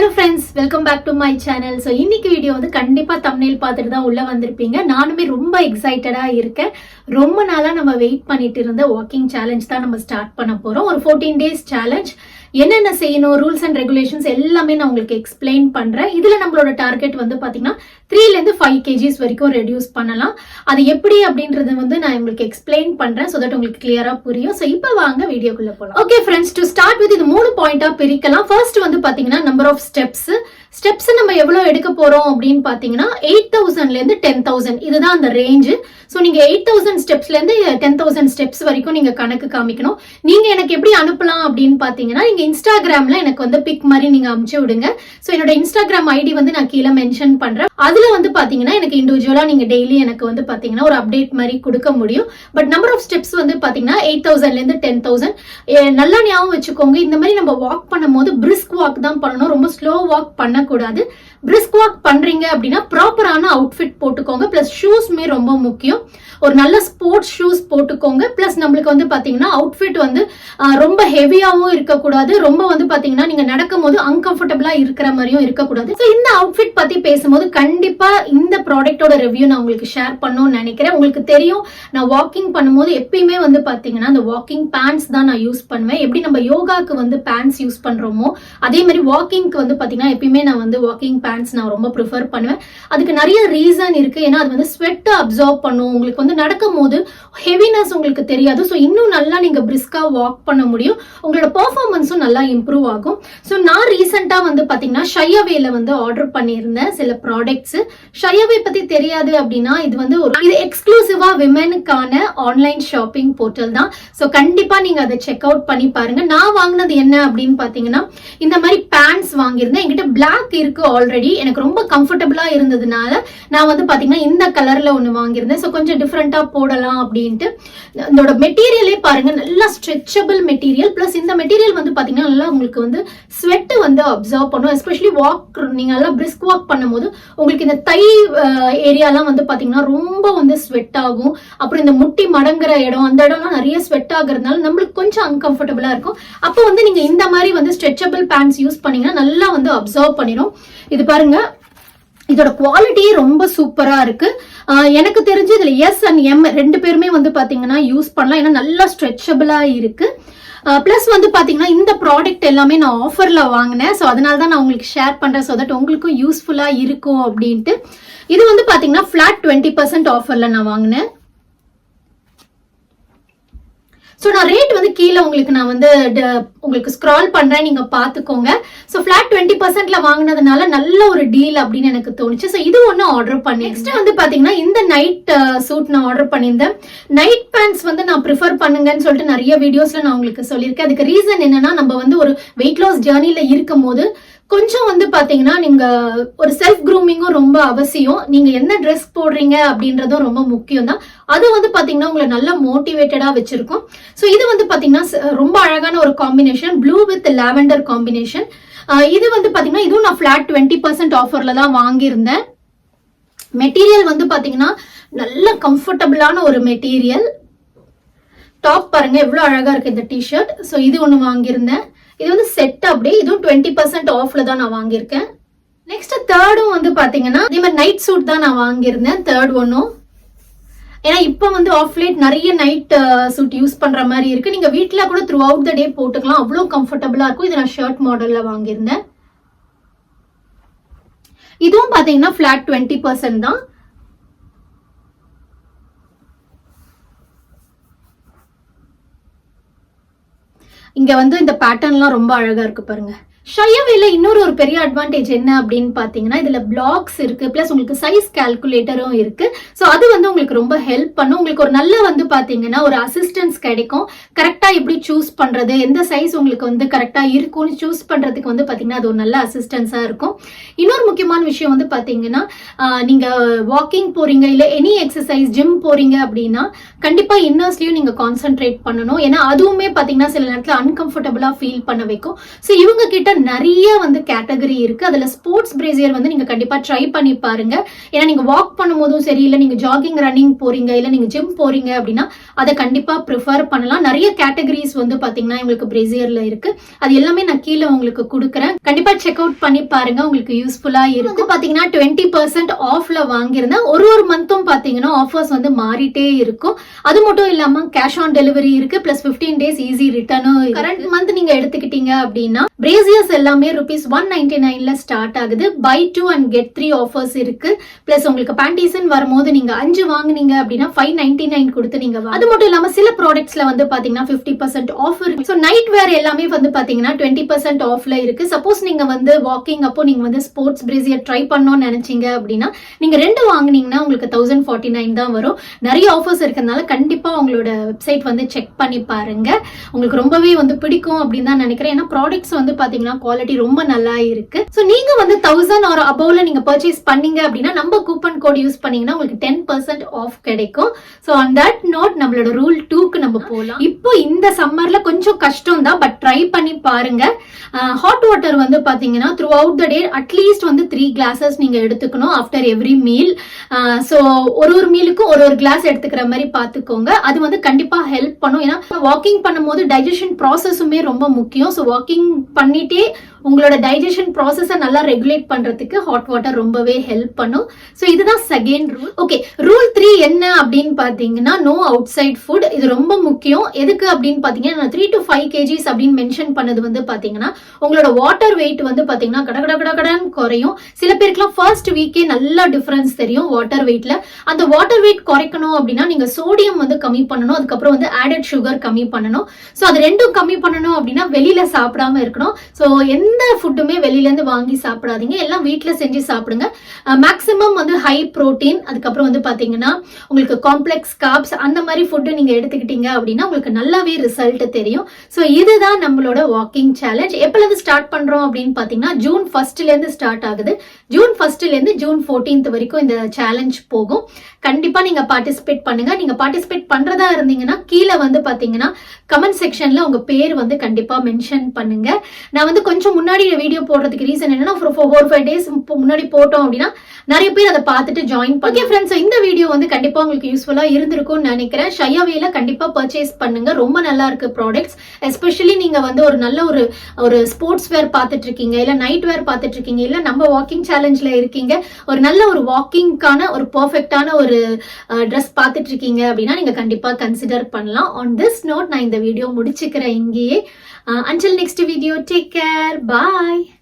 Hello friends, welcome back to my channel. So இன்னைக்கு video வந்து கண்டிப்பா thumbnail பார்த்துட்டு தான் உள்ள வந்திருப்பீங்க. நானுமே ரொம்ப எக்ஸைட்டடா இருக்கேன். ரொம்ப நாளா நம்ம வெயிட் பண்ணிட்டு இருந்த வாக்கிங் சேலஞ்ச் தான் நம்ம ஸ்டார்ட் பண்ண போறோம். ஒரு 14 days சேலஞ்ச். என்னென்ன செய்யணும், ரூல்ஸ் அண்ட் ரெகுலேஷன்ஸ் எல்லாமே நான் உங்களுக்கு எக்ஸ்பிளைன் பண்றேன். இதுல நம்மளோட டார்கெட் வந்து பாத்தீங்கன்னா 3 to 5 kgs வரைக்கும் ரெடியூஸ் பண்ணலாம். அது எப்படி அப்படின்றது வந்து நான் உங்களுக்கு எக்ஸ்பிளைன் பண்றேன் so that உங்களுக்கு கிளியரா புரியும். சோ இப்போ வாங்க வீடியோக்குள்ள போலாம். Okay friends, to start with இது 3 பாயிண்டா பிரிக்கலாம். ஃபர்ஸ்ட் வந்து பாத்தீங்கன்னா நம்பர் ஆஃப் ஸ்டெப்ஸ் நம்ம எவ்வளவு எடுக்க போறோம் அப்படின்னு பாத்தீங்கன்னா 8000 ல இருந்து 10000 இதுதான் அந்த ரேஞ்ச். சோ நீங்க 8000 ஸ்டெப்ஸ்ல இருந்து 10000 ஸ்டெப்ஸ் வரைக்கும் நீங்க கணக்கு காமிக்கணும். நீங்க எனக்கு எப்படி அனுப்பலாம் அப்படின்னு பாத்தீங்கன்னா நீங்க இன்ஸ்டாகிராம்ல எனக்கு வந்து பிக் மாதிரி நீங்க அனுப்பிச்சு விடுங்க. சோ என்னோட இன்ஸ்டாகிராம் ஐடி வந்து நான் கீழே மென்ஷன் பண்றேன். அதுல வந்து பாத்தீங்கன்னா எனக்கு இண்டிவிஜுவலா நீங்க டெய்லி எனக்கு வந்து பாத்தீங்கன்னா ஒரு அப்டேட் மாதிரி கொடுக்க முடியும். பட் நம்பர் ஆஃப் ஸ்டெப்ஸ் வந்து பாத்தீங்கன்னா 8000 ல இருந்து 10000. நல்லா ஞாபகம் வச்சுக்கோங்க, இந்த மாதிரி நம்ம வாக் பண்ணும் போது பிரிஸ்க் வாக் தான் பண்ணணும், ரொம்ப ஸ்லோ வாக் பண்ணக்கூடாது. பிரிஸ்க் வாக் பண்றீங்க அப்படின்னா ப்ராப்பரான அவுட்ஃபிட் போட்டுக்கோங்க. பிளஸ் ஷூஸ்மே ரொம்ப முக்கியம். ஒரு நல்ல ஸ்போர்ட்ஸ் ஷூஸ் போட்டுக்கோங்க. பிளஸ் நம்மளுக்கு வந்து பாத்தீங்கன்னா அவுட்ஃபிட் வந்து ரொம்ப ஹெவியாவும் இருக்கக்கூடாது, ரொம்ப வந்து பாத்தீங்கன்னா நீங்க நடக்கும் போது அன்கம்ஃபர்டபுளா இருக்கிற மாதிரியும் இருக்கக்கூடாது. ஸோ இந்த அவுட்ஃபிட் பத்தி பேசும்போது கண்டிப்பா இந்த ப்ராடக்டோட ரிவ்யூ நான் உங்களுக்கு ஷேர் பண்ணணும்னு நினைக்கிறேன். உங்களுக்கு தெரியும், நான் வாக்கிங் பண்ணும்போது எப்பயுமே வந்து பாத்தீங்கன்னா அந்த வாக்கிங் பேண்ட்ஸ் தான் நான் யூஸ் பண்ணுவேன். எப்படி நம்ம யோகாக்கு வந்து பேண்ட்ஸ் யூஸ் பண்றோமோ அதே மாதிரி வாக்கிங்க்கு வந்து பாத்தீங்கன்னா எப்பயுமே நான் வந்து வாக்கிங் பேண்ட்ஸ் நான் ரொம்ப ப்ரிஃபர் பண்ணுவேன். அதுக்கு நிறைய ரீசன் இருக்கு. ஏன்னா அது வந்து ஸ்வெட் அப்சர்வ் பண்ணும். உங்களுக்கு வந்து நடக்கும் போது ஹெவினஸ் உங்களுக்கு தெரியாது. ஸோ இன்னும் நல்லா நீங்க பிரிஸ்கா வாக் பண்ண முடியும். உங்களோட பெர்ஃபார்மன்ஸும் நல்லா இம்ப்ரூவ் ஆகும். ஸோ நான் ரீசெண்டா வந்து பாத்தீங்கன்னா ஷையவேல வந்து ஆர்டர் பண்ணியிருந்தேன் சில ப்ராடக்ட்ஸ். ஷையவே பத்தி தெரியாது அப்படின்னா இது வந்து இது எக்ஸ்க்ளூசிவா விமெனுக்கான ஆன்லைன் ஷாப்பிங் போர்ட்டல் தான். ஸோ கண்டிப்பா நீங்க அதை செக் அவுட் பண்ணி பாருங்க. நான் வாங்கினது என்ன அப்படின்னு பாத்தீங்கன்னா இந்த மாதிரி பேண்ட்ஸ் வாங்கியிருந்தேன். என்கிட்ட பிளாக் இருக்கு ஆல்ரெடி. எனக்கு ரொம்ப கம்ஃபர்டபுளா இருந்ததுனால நான் வந்து பாத்தீங்கன்னா இந்த கலர்ல ஒன்னு வாங்கியிருந்தேன். ஸோ கொஞ்சம் டிஃப்ரெண்டா போடலாம் அப்படின்ட்டு. இதோட மெட்டீரியலே பாருங்க, நல்லா ஸ்ட்ரெச்சபிள் மெட்டீரியல். பிளஸ் இந்த மெட்டீரியல் வந்து பாத்தீங்கன்னா நல்லா உங்களுக்கு வந்து ஸ்வெட் வந்து அப்சர்வ் பண்ணும். எஸ்பெஷலி வாக் நீங்க நல்லா பிரிஸ்க் வாக் பண்ணும்போது உங்களுக்கு இந்த தை ஏரியாலாம் வந்து பாத்தீங்கன்னா ரொம்ப வந்து ஸ்வெட் ஆகும். அப்புறம் இந்த முட்டி மடங்குற இடம், அந்த இடம்லாம் நிறைய ஸ்வெட் ஆகுறதுனால நம்மளுக்கு கொஞ்சம் அன்கம்ஃபர்டபுளா இருக்கும். அப்போ வந்து நீங்க இந்த மாதிரி வந்து ஸ்ட்ரெச்சபிள் பேண்ட்ஸ் யூஸ் பண்ணீங்கன்னா நல்லா வந்து அப்சர்வ் பண்ணிடும். இது பாருங்க, இதோட குவாலிட்டி ரொம்ப சூப்பரா இருக்கு. எனக்கு தெரிஞ்சு இதுல எஸ் அண்ட் எம் ரெண்டு பேருமே வந்து பாத்தீங்கன்னா யூஸ் பண்ணலாம். ஏன்னா நல்லா ஸ்ட்ரெச்சபிளா இருக்கு. பிளஸ் வந்து பாத்தீங்கன்னா இந்த ப்ராடக்ட் எல்லாமே நான் ஆஃபர்ல வாங்கினேன். ஸோ அதனால தான் நான் உங்களுக்கு ஷேர் பண்றேன். ஸோ தட் உங்களுக்கும் யூஸ்ஃபுல்லா இருக்கும் அப்படின்ட்டு. இது வந்து பாத்தீங்கன்னா ஃபிளாட் 20% ஆஃபர்ல நான் வாங்கினேன். ஸோ நான் ரேட் வந்து கீழே உங்களுக்கு நான் வந்து உங்களுக்கு ஸ்க்ரால் பண்றேன், நீங்க பாத்துக்கோங்க. ஸோ ஃபிளாட் 20%ல வாங்கினதுனால நல்ல ஒரு டீல் அப்படின்னு எனக்கு தோணுச்சு. ஸோ இது ஒன்று ஆர்டர் பண்ணி நெக்ஸ்ட் வந்து பாத்தீங்கன்னா இந்த நைட் சூட் நான் ஆர்டர் பண்ணியிருந்தேன். நைட் பேண்ட்ஸ் வந்து நான் ப்ரிஃபர் பண்ணுங்கன்னு சொல்லிட்டு நிறைய வீடியோஸ்ல நான் உங்களுக்கு சொல்லியிருக்கேன். அதுக்கு ரீசன் என்னன்னா, நம்ம வந்து ஒரு வெயிட் லாஸ் ஜேர்னில இருக்கும் போது கொஞ்சம் வந்து பாத்தீங்கன்னா நீங்க ஒரு செல்ஃப் க்ரூமிங்கும் ரொம்ப அவசியம். நீங்க என்ன ட்ரெஸ் போடுறீங்க அப்படின்றதும் ரொம்ப முக்கியம் தான். அது வந்து பாத்தீங்கன்னா உங்களை நல்லா மோட்டிவேட்டடா வச்சிருக்கும். ஸோ இது வந்து பாத்தீங்கன்னா ரொம்ப அழகான ஒரு combination, blue with lavender combination. இது வந்து பாத்தீங்கன்னா இதுவும் நான் ஃபிளாட் 20% ஆஃபர்ல தான் வாங்கியிருந்தேன். மெட்டீரியல் வந்து பாத்தீங்கன்னா நல்ல கம்ஃபர்டபுளான ஒரு மெட்டீரியல். டாப் பாருங்க எவ்வளவு அழகா இருக்கு இந்த டிஷர்ட். ஸோ இது ஒன்று வாங்கியிருந்தேன். இது வந்து செட் அப்படியே, இதுவும் 20% ஆஃப்ல தான் நான் வாங்கியிருக்கேன். நெக்ஸ்ட் தேர்டும் வந்து பாத்தீங்கன்னா இதே மாதிரி நைட் சூட் தான் நான் வாங்கியிருந்தேன். தேர்ட் ஒன்னும் ஏன்னா இப்ப வந்து ஆஃப் லைட் நிறைய நைட் சூட் யூஸ் பண்ற மாதிரி இருக்கு. நீங்க வீட்டுல கூட த்ரூ அவுட் த டே போட்டுக்கலாம், அவ்வளவு கம்ஃபர்டபுளா இருக்கும். இது நான் ஷர்ட் மாடல்ல வாங்கியிருந்தேன். இதுவும் பாத்தீங்கன்னா ஃபிளாட் 20% தான். இங்க வந்து இந்த பேட்டர்ன்லாம் ரொம்ப அழகா இருக்கு பாருங்க. ஷையவேல இன்னொரு பெரிய அட்வான்டேஜ் என்ன அப்படின்னு பாத்தீங்கன்னா இதுல பிளாக்ஸ் இருக்கு. பிளஸ் உங்களுக்கு சைஸ் கால்குலேட்டரும் இருக்கு. சோ அது வந்து உங்களுக்கு ரொம்ப ஹெல்ப் பண்ணும். உங்களுக்கு ஒரு நல்ல வந்து பாத்தீங்கன்னா ஒரு அசிஸ்டன்ஸ் கிடைக்கும். கரெக்டா எப்படி சூஸ் பண்றது, எந்த சைஸ் உங்களுக்கு வந்து கரெக்டா இருக்கும்னு சூஸ் பண்றதுக்கு வந்து பாத்தீங்கன்னா அது ஒரு நல்ல அசிஸ்டன்ஸா இருக்கும். இன்னொரு முக்கியமான விஷயம் வந்து பாத்தீங்கன்னா நீங்க வாக்கிங் போறீங்க இல்ல எனி எக்ஸசைஸ் ஜிம் போறீங்க அப்படின்னா கண்டிப்பா இன்னர்ஸ்லயும் நீங்க கான்சென்ட்ரேட் பண்ணணும். ஏன்னா அதுவுமே பாத்தீங்கன்னா சில நேரத்துல அன்கம்ஃபர்டபுளா ஃபீல் பண்ண வைக்கும். சோ இவங்க கிட்ட நிறைய வந்து கேட்டகரி இருக்கு. அதுல ஸ்போர்ட்ஸ் பிரேசியர் வந்து நீங்க கண்டிப்பா ட்ரை பண்ணி பாருங்க. ஏன்னா நீங்க வாக் பண்ணும்போதும் சரி, இல்ல நீங்க ஜாகிங் ரன்னிங் போறீங்க, இல்ல நீங்க ஜிம் போறீங்க அப்படின்னா அதை கண்டிப்பா ப்ரிஃபர் பண்ணலாம். நிறைய கேட்டகரிஸ் வந்து பாத்தீங்கன்னா உங்களுக்கு பிரேசியர்ல இருக்கு. அது எல்லாமே நான் கீழே உங்களுக்கு கொடுக்குறேன். கண்டிப்பா செக் அவுட் பண்ணி பாருங்க, உங்களுக்கு யூஸ்ஃபுல்லா இருக்கும். பாத்தீங்கன்னா 20% ஆஃப்ல வாங்கியிருந்தேன். ஒரு மந்த்தும் பாத்தீங்கன்னா ஆஃபர்ஸ் வந்து மாறிட்டே இருக்கும். அது மட்டும் இல்லாம கேஷ் ஆன் டெலிவரி இருக்கு, பிளஸ் 15 days ஈஸி ரிட்டர்னும். கரண்ட் மந்த் நீங்க எடுத்துக்கிட்டீங்க அப்படின்னா பிரேசியர்ஸ் எல்லாமே ₹199 ஸ்டார்ட் ஆகுது. பை 2 and get 3 ஆஃபர்ஸ் இருக்கு. பிளஸ் உங்களுக்கு பேண்டீசன் வரும்போது நீங்க 5 வாங்குனீங்க அப்படின்னா 599 கொடுத்து நீங்க. அது மட்டும் இல்லாம சில ப்ராடக்ட்ஸ்ல வந்து பாத்தீங்கன்னா 50% ஆஃப் இருக்கு. சோ நைட் வேர் எல்லாமே வந்து பாத்தீங்கன்னா 20% ஆஃப்ல இருக்கு. சப்போஸ் நீங்க வந்து வாக்கிங் அப்போ நீங்க வந்து ஸ்போர்ட்ஸ் பிரேசியர் ட்ரை பண்ணணும்னு நினைச்சீங்க அப்படின்னா நீங்க 2 வாங்குனீங்கன்னா உங்களுக்கு 1049 தான் வரும். நிறைய ஆஃபர்ஸ் இருக்கிறதுனால கண்டிப்பா உங்களோட வெப்சைட் வந்து செக் பண்ணி பாருங்க. உங்களுக்கு ரொம்பவே வந்து பிடிக்கும் அப்படின்னு தான் நினைக்கிறேன். ஏன்னா ப்ராடக்ட்ஸ் வந்து பாத்தீங்கன்னா குவாலிட்டி ரொம்ப நல்லா இருக்கு. சோ நீங்க வந்து 1000 or above நீங்க பர்ச்சேஸ் பண்ணீங்க அப்படின்னா நம்ம கூப்பன் கோட் யூஸ் பண்ணீங்கன்னா உங்களுக்கு 10% ஆஃப் கிடைக்கும். சோ ஆன் தட் நோட் நம்மளோட ரூல் 2க்கு நம்ம போலாம். இப்போ இந்த சம்மர்ல கொஞ்சம் கஷ்டம் தான், பட் ட்ரை பண்ணி பாருங்க. ஹாட் வாட்டர் வந்து பாத்தீங்கன்னா through out the day at least வந்து 3 glasses நீங்க எடுத்துக்கணும் ஆஃப்டர் எவ்ரி மீல். சோ ஒரு மீலுக்கும் ஒரு கிளாஸ் எடுத்துக்கிற மாதிரி பாத்துக்கோங்க. அது வந்து கண்டிப்பா ஹெல்ப் பண்ணும். ஏன்னா வாக்கிங் பண்ணும்போது டைஜஷன் ப்ராசஸுமே ரொம்ப முக்கியம். ஸோ வாக்கிங் பண்ணிட்டே உங்களோட டைஜஷன் ப்ராசஸை நல்லா ரெகுலேட் பண்றதுக்கு ஹாட் வாட்டர் ரொம்பவே ஹெல்ப் பண்ணும். ஸோ இதுதான் செகண்ட் ரூல். ஓகே, ரூல் 3 என்ன அப்படின்னு பாத்தீங்கன்னா நோ அவுட் சைட் ஃபுட். இது ரொம்ப முக்கியம். எதுக்கு அப்படின்னு பாத்தீங்கன்னா 3 to 5 kgs அப்படின்னு மென்ஷன் பண்ணது வந்து பாத்தீங்கன்னா உங்களோட வாட்டர் வெயிட் வந்து பாத்தீங்கன்னா கடகடன்னு குறையும். சில பேருக்குலாம் ஃபர்ஸ்ட் வீக்கே நல்ல டிஃபரன்ஸ் தெரியும் வாட்டர் வெயிட்ல. அந்த வாட்டர் வெயிட் குறைக்கணும் அப்படின்னா நீங்க சோடியம் வந்து கம்மி பண்ணணும், அதுக்கப்புறம் வந்து ஆடட் சுகர் கம்மி பண்ணணும். ஸோ அது ரெண்டும் கம்மி பண்ணணும் அப்படின்னா வெளியில சாப்பிடாம இருக்கணும். ஸோ எந்த ஃபுட்டுமே வெளியில இருந்து வாங்கி சாப்பிடாதீங்க, எல்லாம் வீட்டுல செஞ்சு சாப்பிடுங்க. மேக்சிமம் வந்து ஹை புரோட்டீன், அதுக்கப்புறம் வந்து பாத்தீங்கன்னா உங்களுக்கு காம்ப்ளெக்ஸ் கார்ப்ஸ் அந்த மாதிரி ஃபுட்டு நீங்க எடுத்துக்கிட்டீங்க அப்படின்னா உங்களுக்கு நல்லாவே ரிசல்ட் தெரியும். ஸோ இதுதான் நம்மளோட வாக்கிங் சேலஞ்ச். எப்பல இருந்து ஸ்டார்ட் பண்றோம் அப்படின்னு பாத்தீங்கன்னா ஜூன் 1st இருந்து ஸ்டார்ட் ஆகுது. ஜூன் 1st இருந்து ஜூன் 14th வரைக்கும் இந்த சேலஞ்ச் போகும். கண்டிப்பா நீங்க பார்ட்டிசிபேட் பண்ணுங்க. நீங்க பார்ட்டிசிபேட் பண்றதா இருந்தீங்கன்னா கீழே வந்து பாத்தீங்கன்னா கமெண்ட் செக்ஷன்ல உங்க பேர் வந்து கண்டிப்பா மென்ஷன் பண்ணுங்க. நான் வந்து கொஞ்சம் முன்னாடி வீடியோ போடுறதுக்கு ரீசன் என்னன்னா 4-5 days முன்னாடி போட்டோம் அப்படின்னா நிறைய பேர் அதை பார்த்துட்டு ஜாயின் பண்ணி. ஓகே ஃப்ரெண்ட்ஸ், இந்த வீடியோ வந்து கண்டிப்பா உங்களுக்கு யூஸ்ஃபுல்லா இருந்திருக்கும்னு நினைக்கிறேன். ஷையாவேல கண்டிப்பா பர்ச்சேஸ் பண்ணுங்க. ரொம்ப நல்லா இருக்கு ப்ராடக்ட்ஸ். எஸ்பெஷலி நீங்க வந்து ஒரு நல்ல ஒரு ஸ்போர்ட்ஸ் வேர் பார்த்துட்டு இருக்கீங்க, இல்ல நைட் வேர் பார்த்துட்டு இருக்கீங்க, இல்ல நம்ம வாக்கிங் சேலஞ்ச்ல இருக்கீங்க, ஒரு நல்ல ஒரு வாக்கிங்கான ஒரு பெர்ஃபெக்ட்டான ஒரு ட்ரெஸ் பார்த்துட்டு இருக்கீங்க அப்படின்னா நீங்க கண்டிப்பா கன்சிடர் பண்ணலாம். ஆன் திஸ் நோட் நான் இந்த வீடியோ முடிச்சுக்கிறேன் இங்கேயே. Until next video, take care. Bye.